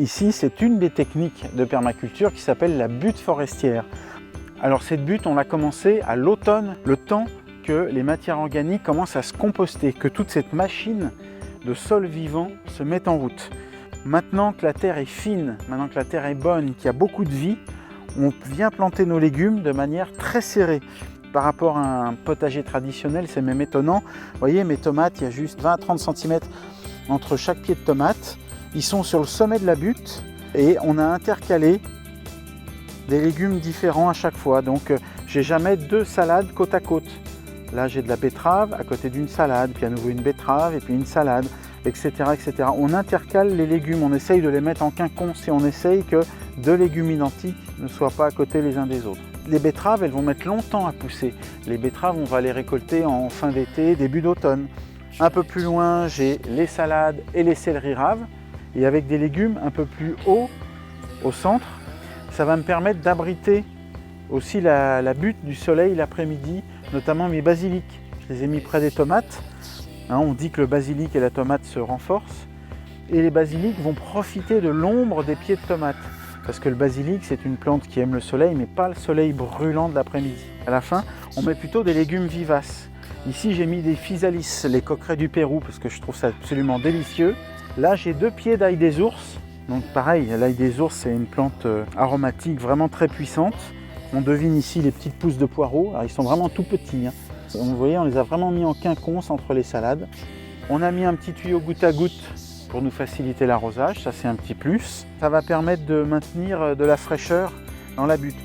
Ici, c'est une des techniques de permaculture qui s'appelle la butte forestière. Alors cette butte, on l'a commencée à l'automne, le temps que les matières organiques commencent à se composter, que toute cette machine de sol vivant se mette en route. Maintenant que la terre est fine, maintenant que la terre est bonne, qu'il y a beaucoup de vie, on vient planter nos légumes de manière très serrée. Par rapport à un potager traditionnel, c'est même étonnant. Vous voyez, mes tomates, il y a juste 20 à 30 cm entre chaque pied de tomate. Ils sont sur le sommet de la butte et on a intercalé des légumes différents à chaque fois. Donc, j'ai jamais deux salades côte à côte. Là, j'ai de la betterave à côté d'une salade, puis à nouveau une betterave et puis une salade, etc., etc. On intercale les légumes, on essaye de les mettre en quinconce et on essaye que deux légumes identiques ne soient pas à côté les uns des autres. Les betteraves, elles vont mettre longtemps à pousser. Les betteraves, on va les récolter en fin d'été, début d'automne. Un peu plus loin, j'ai les salades et les céleris raves. Et avec des légumes un peu plus haut, au centre, ça va me permettre d'abriter aussi la butte du soleil l'après-midi, notamment mes basiliques. Je les ai mis près des tomates. On dit que le basilic et la tomate se renforcent. Et les basiliques vont profiter de l'ombre des pieds de tomates. Parce que le basilic, c'est une plante qui aime le soleil, mais pas le soleil brûlant de l'après-midi. À la fin, on met plutôt des légumes vivaces. Ici, j'ai mis des physalis, les coquerets du Pérou, parce que je trouve ça absolument délicieux. Là, j'ai 2 pieds d'ail des ours. Donc pareil, l'ail des ours, c'est une plante aromatique vraiment très puissante. On devine ici les petites pousses de poireaux. Alors, ils sont vraiment tout petits. Vous voyez, on les a vraiment mis en quinconce entre les salades. On a mis un petit tuyau goutte à goutte pour nous faciliter l'arrosage, ça c'est un petit plus. Ça va permettre de maintenir de la fraîcheur dans la butte.